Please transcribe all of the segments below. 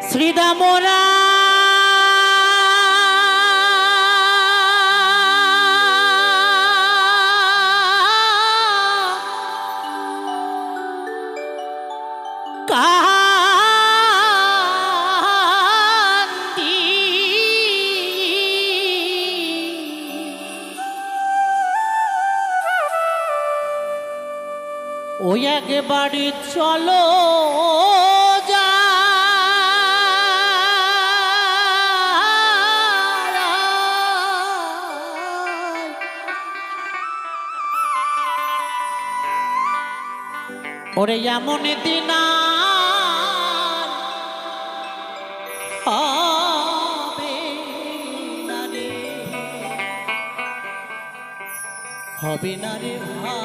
শ্রীদামরা কান্দি ওই একবারই চলো ওরে এমন দিন হবে না রে, হবে না রে ভাই।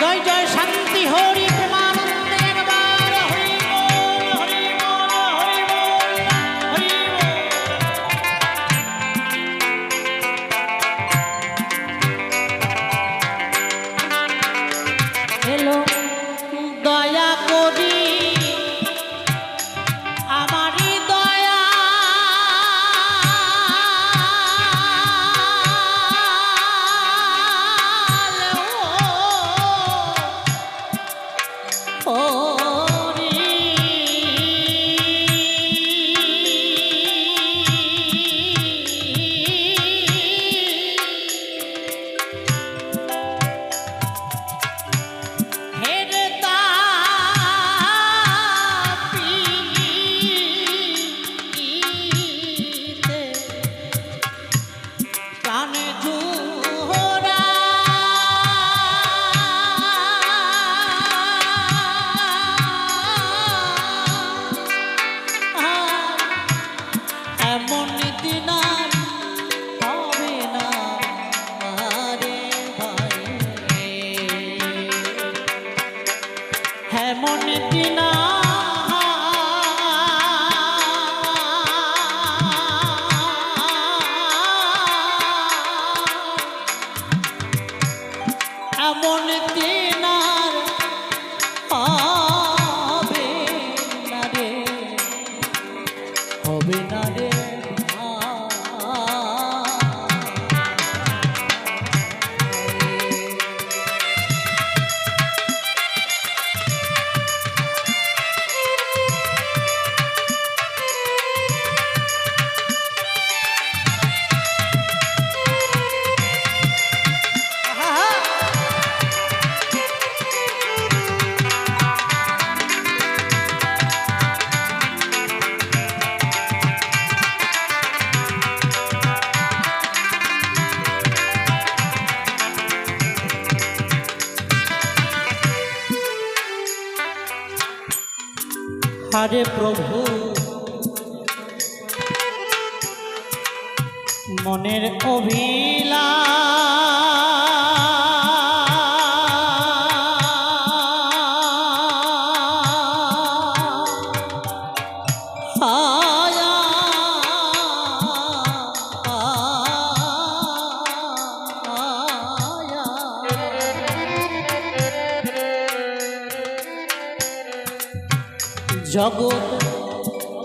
জয় জয় শান্তি হরি প্রেমানন্দে একবার হরি বল হরি বল হরি বল হরি বল। এলো দয়া করি আমারই দয়া এমন দিন আর হবে না রে, হবে না রে। হরে প্রভু মনের জগৎ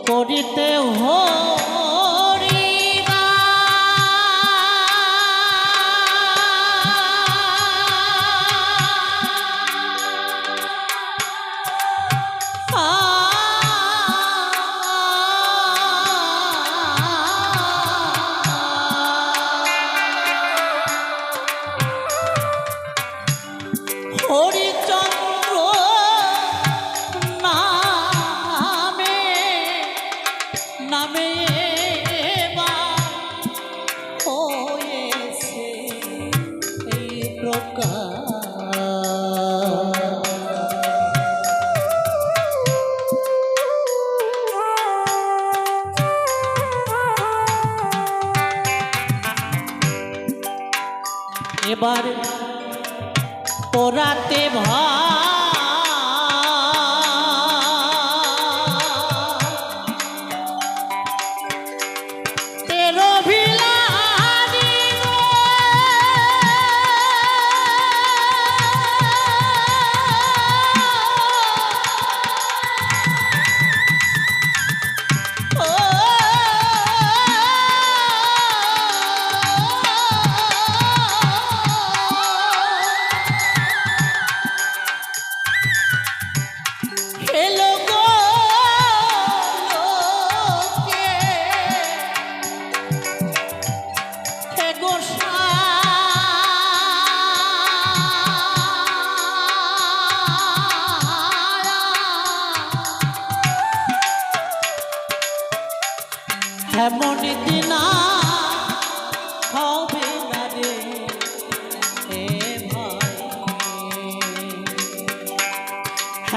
করিতে হরিবা হরিচন্দ্র নামে পোড়াতে তেরো ভিলারি এমন দিন হবে না রে ভাই,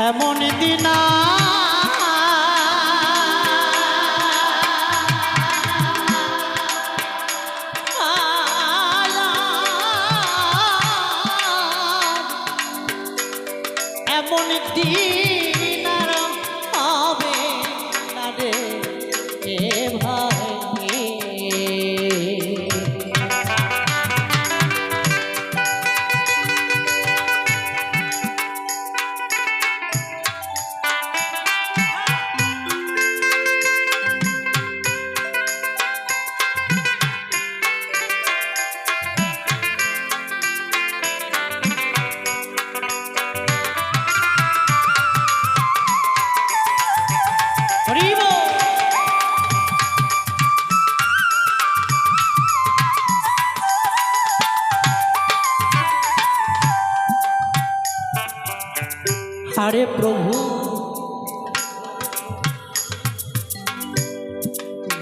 এমন দিন এমন দিন আর হবে না রে ভাই। আরে প্রভু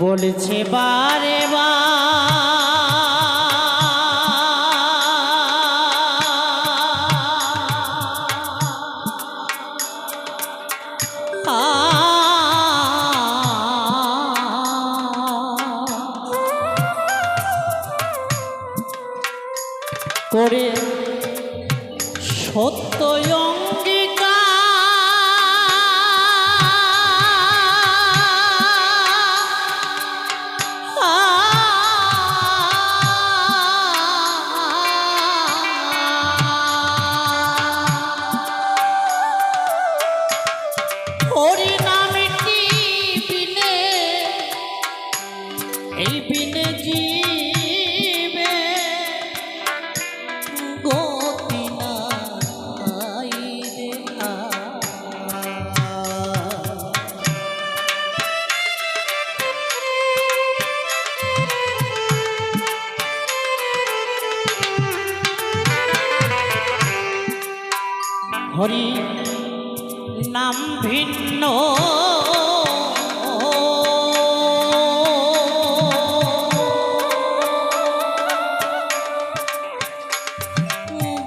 বলেছে বারে করে সত্য এই বিনে জীবে গতি নাই রে হরি নাম ভিন্ন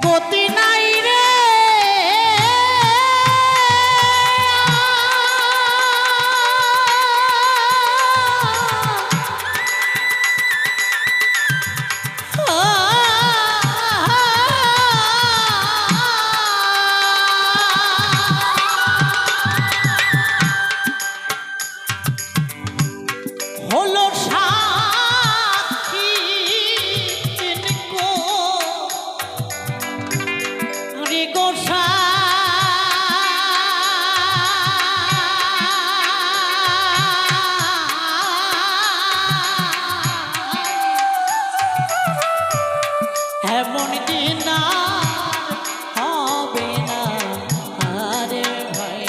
গতি নাই রে হলো সাক্ষী তিনকো রে গোসা এমন দিন হবে না আরে ভাই,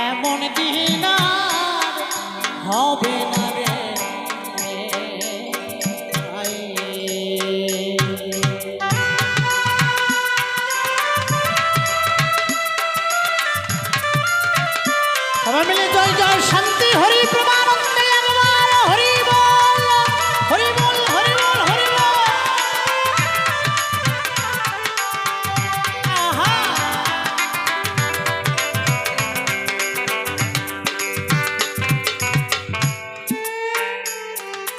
এমন দিন হবে না রে ভাই। সবাই মিলে জয় জয় শান্তি হরি প্রমানন্দে একবার হরি বল হরি বল হরি বল হরি বল। আহা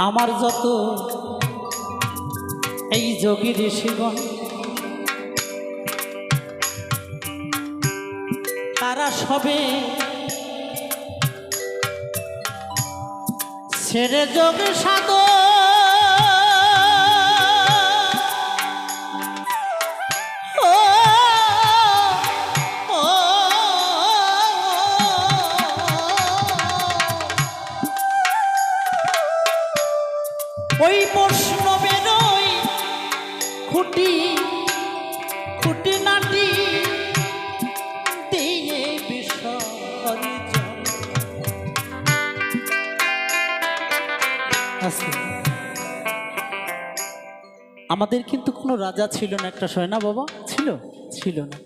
আমার যত এই যোগী ঋষিগণ তারা সবে ছেড়ে যোগ সাধ ওই প্রশ্ন বেরোই খুঁটি খুঁটি নাটি দিয়ে বিসর্জন। আমাদের কিন্তু কোনো রাজা ছিল না একটা সময়, না বাবা? ছিল না।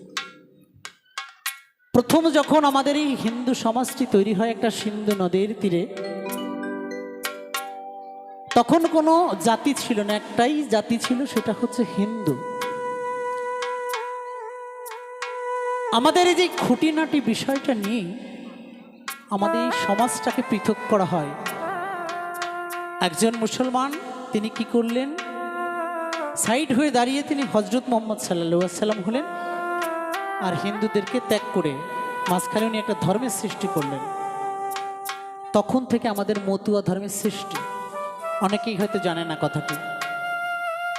প্রথম যখন আমাদের এই হিন্দু সমাজটি তৈরি হয় একটা সিন্ধু নদীর তীরে, তখন কোনো জাতি ছিল না, একটাই জাতি ছিল, সেটা হচ্ছে হিন্দু। আমাদের এই যে খুঁটিনাটি বিষয়টা নিয়ে আমাদের এই সমাজটাকে পৃথক করা হয়। একজন মুসলমান তিনি কি করলেন, সাইড হয়ে দাঁড়িয়ে তিনি হজরত মোহাম্মদ সাল্লাল্লাহু আলাইহি ওয়াসাল্লাম হলেন, আর হিন্দুদেরকে ত্যাগ করে মাঝখানে উনি একটা ধর্মের সৃষ্টি করলেন। তখন থেকে আমাদের মতুয়া ধর্মের সৃষ্টি। অনেকেই হয়তো জানে না কথাটি।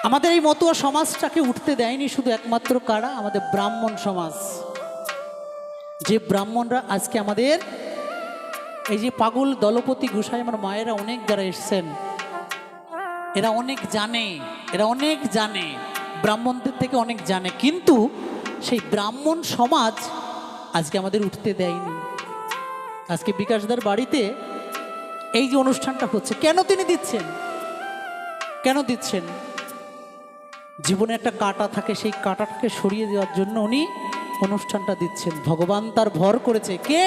আমাদের এই মতুয়া সমাজটাকে উঠতে দেয়নি শুধু একমাত্র কারা? আমাদের ব্রাহ্মণ সমাজ। যে ব্রাহ্মণরা আজকে আমাদের এই যে পাগল দলপতি গোসাই, আমার মায়েরা অনেক যারা এসছেন, এরা অনেক জানে, ব্রাহ্মণদের থেকে অনেক জানে, কিন্তু সেই ব্রাহ্মণ সমাজ আজকে আমাদের উঠতে দেয়নি। আজকে বিকাশদার বাড়িতে এই যে অনুষ্ঠানটা হচ্ছে, কেন তিনি দিচ্ছেন? জীবনে একটা কাঁটা থাকে, সেই কাঁটাটাকে সরিয়ে দেওয়ার জন্য উনি অনুষ্ঠানটা দিচ্ছেন। ভগবান তার ভর করেছে, কে?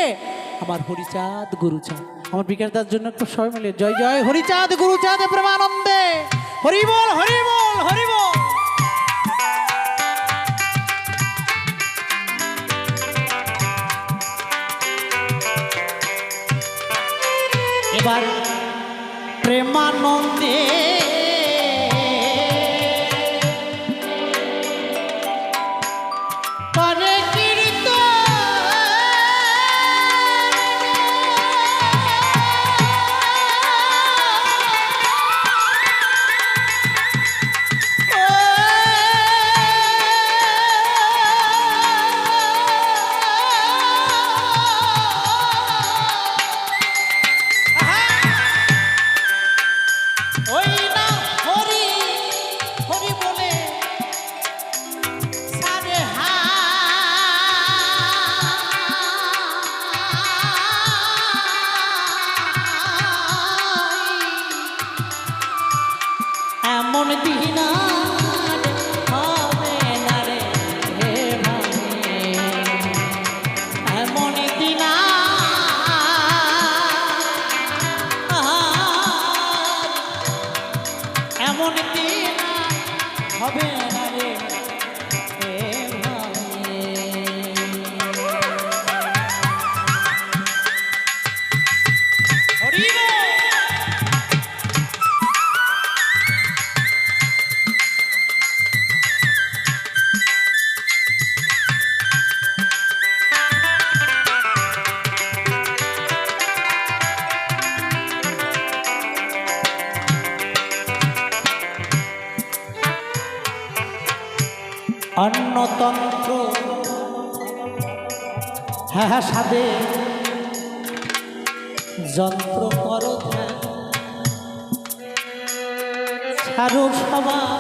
আমার হরিচাঁদ গুরুচাঁদ। আমার বিকাশদার জন্য একটু সবাই মিলে জয় জয় হরিচাঁদ গুরুচাঁদ প্রেমানন্দে, হরি বল হরি বল হরি বল। এবার প্রেমানন্দে করে এমন দিন হবে না রে ভাই, এমন দিন এমন দিন হবে না রে অন্নতন্ত্র হ্যাঁ সাধে যন্ত্র কর ধ্যান, ছাড়ো সবার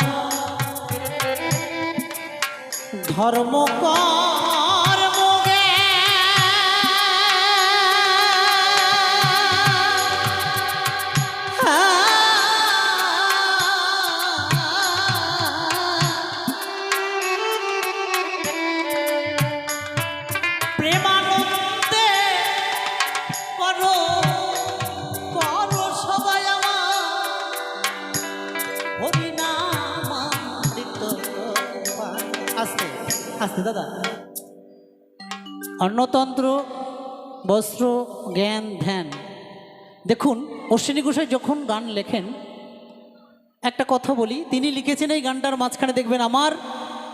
ধর্ম কর্ম প্রেমানন্দে করো করো সবাই আমার হরিনাম। আস্তে আস্তে দাদা। অন্নতন্ত্র, বস্ত্র, জ্ঞান, ধ্যান। দেখুন অশ্বিনী গোসাই যখন গান লেখেন, একটা কথা বলি, তিনি লিখেছেন এই গানটার মাঝখানে দেখবেন আমার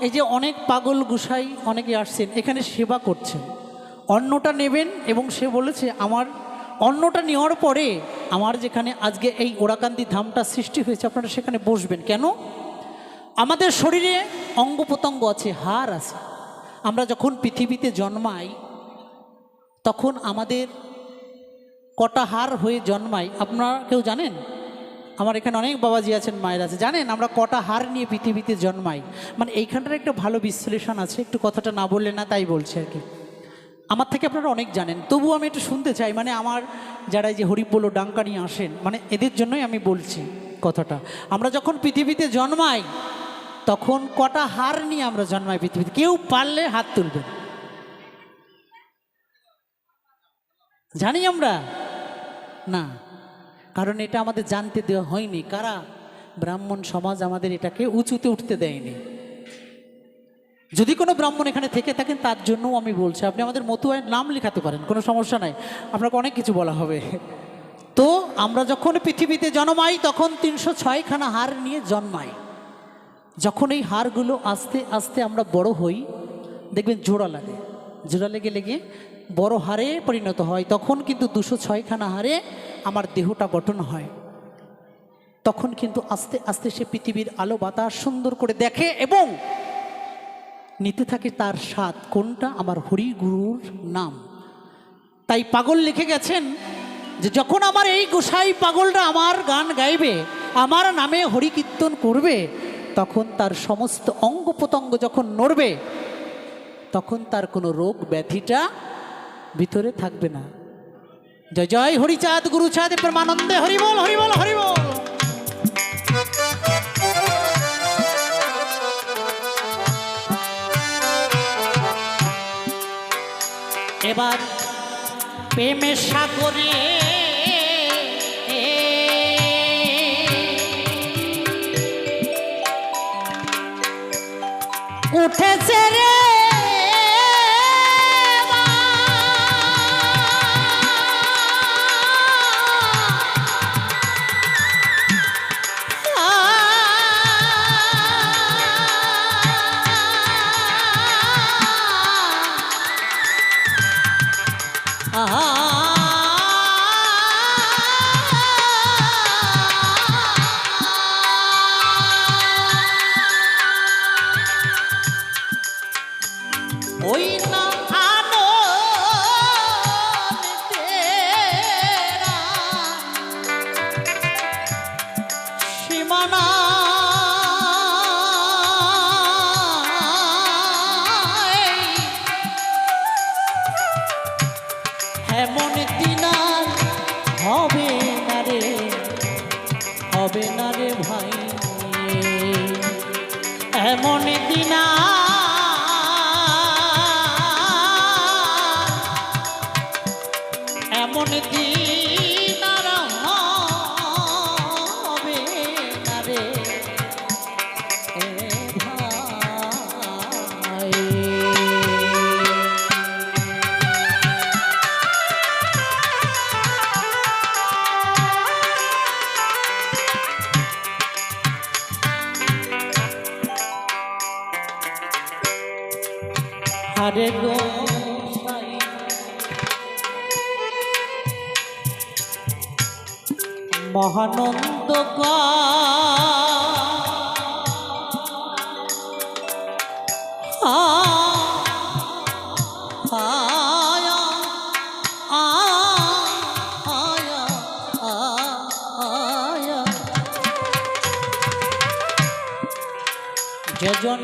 এই যে অনেক পাগল গোসাই অনেকে আসছেন এখানে সেবা করছেন, অন্নটা নেবেন এবং সে বলেছে আমার অন্নটা নেওয়ার পরে আমার যেখানে আজকে এই ওরাকান্দি ধামটা সৃষ্টি হয়েছে আপনারা সেখানে বসবেন। কেন? আমাদের শরীরে অঙ্গ প্রত্যঙ্গ আছে, হাড় আছে। আমরা যখন পৃথিবীতে জন্মাই তখন আমাদের কটা হাড় হয়ে জন্মাই আপনারা কেউ জানেন? আমার এখানে অনেক বাবাজি আছেন, মায়ের আছে, জানেন আমরা কটা হাড় নিয়ে পৃথিবীতে জন্মাই? মানে এইখানটার একটা ভালো বিশ্লেষণ আছে, একটু কথাটা না বললে না, তাই বলছি আর কি। আমার থেকে আপনারা অনেক জানেন, তবু আমি একটু শুনতে চাই। মানে আমার যারা এই যে হরিপ বলো ডাঙ্কা নিয়ে আসেন, মানে এদের জন্যই আমি বলছি কথাটা। আমরা যখন পৃথিবীতে জন্মাই তখন কটা হাড় নিয়ে আমরা জন্মাই পৃথিবীতে? কেউ পারলে হাত তুলবেন। জানি আমরা না, কারণ এটা আমাদের জানতে দেওয়া হয়নি। কারা? ব্রাহ্মণ সমাজ আমাদের এটাকে উঁচুতে উঠতে দেয়নি। যদি কোনো ব্রাহ্মণ এখানে থেকে থাকেন তার জন্যও আমি বলছি, আপনি আমাদের মতুয়ায়ের নাম লেখাতে পারেন, কোনো সমস্যা নাই, আপনাকে অনেক কিছু বলা হবে। তো আমরা যখন পৃথিবীতে জন্মাই তখন 306খানা হাড় নিয়ে জন্মাই। যখন এই হাড়গুলো আস্তে আস্তে আমরা বড় হই, দেখবেন জোড়া লাগে, জোড়া লেগে লেগে বড় হাড়ে পরিণত হয়। তখন কিন্তু 206খানা হাড়ে আমার দেহটা গঠন হয়। তখন কিন্তু আস্তে আস্তে সে পৃথিবীর আলো বাতাস সুন্দর করে দেখে এবং নিতে থাকে তার স্বাদ। কোনটা? আমার হরি গুরুর নাম। তাই পাগল লিখে গেছেন যে যখন আমার এই গোসাই পাগলরা আমার গান গাইবে, আমার নামে হরি কীর্তন করবে, তখন তার সমস্ত অঙ্গ প্রত্যঙ্গ যখন নড়বে তখন তার কোনো রোগ ব্যাধিটা ভিতরে থাকবে না। জয় জয় হরিচাঁদ গুরুচাঁদ প্রেমানন্দে হরিবল হরিবল হরিবল। এবার প্রেমের সাগরে উঠেছে রে ওই না সীমানা এমন দিন আর হবে না রে, হবে না রে ভাই, এমন দিন এমন দিন আর হবে না রে ভাই। হরে গো মহানন্দ যেজন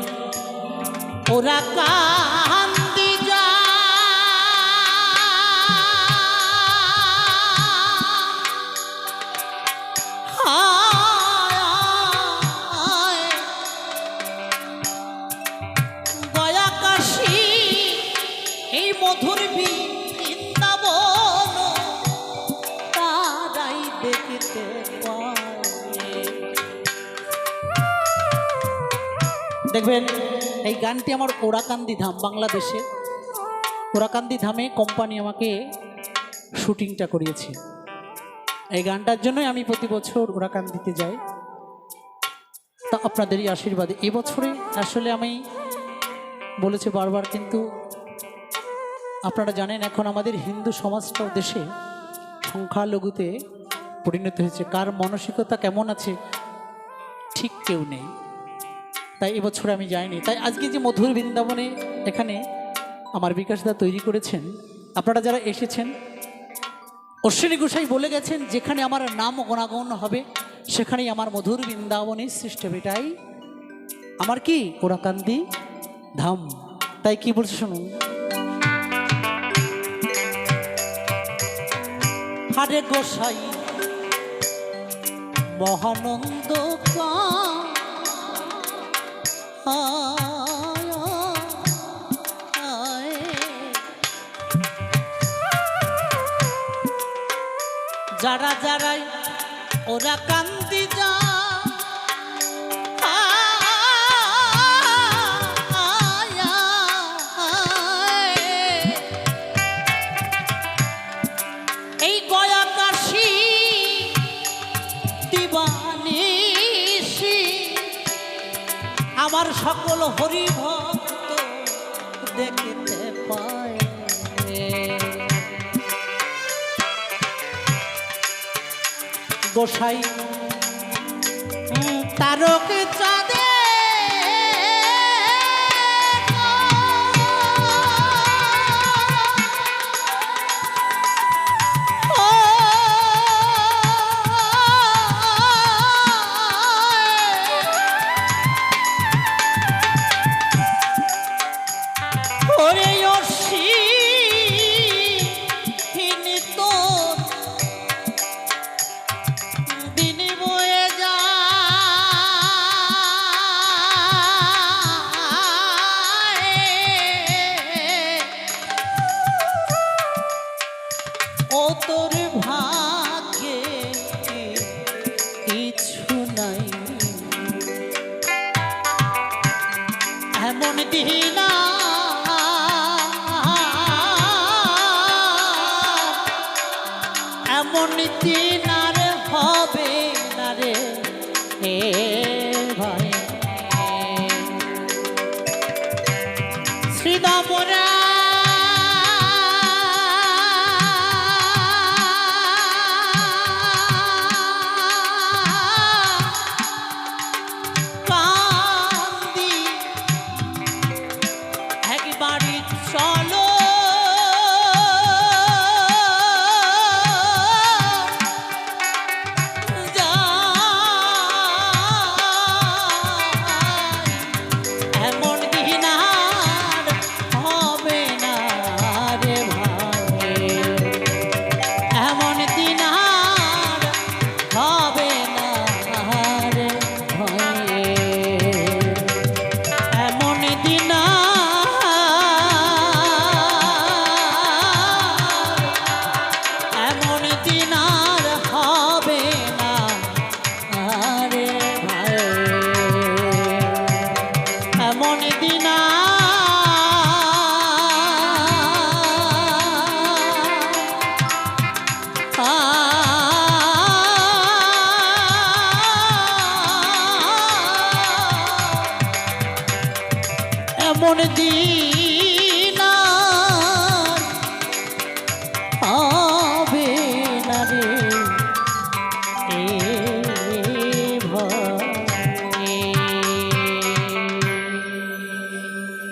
ওরা কান্দি যা গয়াকাশী এই মধুর বৃন্দাবন তারাই দেখিতে দেখবেন। এই গানটি আমার ওরাকান্দি ধাম, বাংলাদেশে ওরাকান্দি ধামে কোম্পানি আমাকে শুটিংটা করিয়েছে। এই গানটার জন্যই আমি প্রতি বছর ওরাকান্দিতে যাই। তা আপনাদেরই আশীর্বাদে এবছরে আসলে আমি বলেছি বারবার, কিন্তু আপনারা জানেন এখন আমাদের হিন্দু সমাজটাও দেশে সংখ্যালঘুতে পরিণত হয়েছে। কার মানসিকতা কেমন আছে ঠিক কেউ নেই। তাই এবছর আমি যাইনি। তাই আজকে যে মধুর বৃন্দাবনে এখানে আমার বিকাশদা তৈরি করেছেন, আপনারা যারা এসেছেন, অশ্বিনী গোসাই বলে গেছেন যেখানে আমার নাম গুণাগুণ হবে সেখানেই আমার মধুর বৃন্দাবনের সৃষ্ট বেটাই আমার কি ওরাকান্দি ধাম। তাই কি বলছে শুনুন। হারে গোসাই মহানন্দ যারা যারাই ওরা কান্দি যা এই গয়া কাশী দিবানিশি আমার সকল হরিভক্ত দেখতে পায়। গোসাই তারক চাঁদে ও তোর ভাগ্যে কিছু নাই এমন দিন এমন দিন আর হবে না রে হে ভাই। শ্রীদামরা চলো এমন দিন আর হবে না রে ভাই, এমন দিন আর হবে না রে ভাই, এমন দিন এমন দিন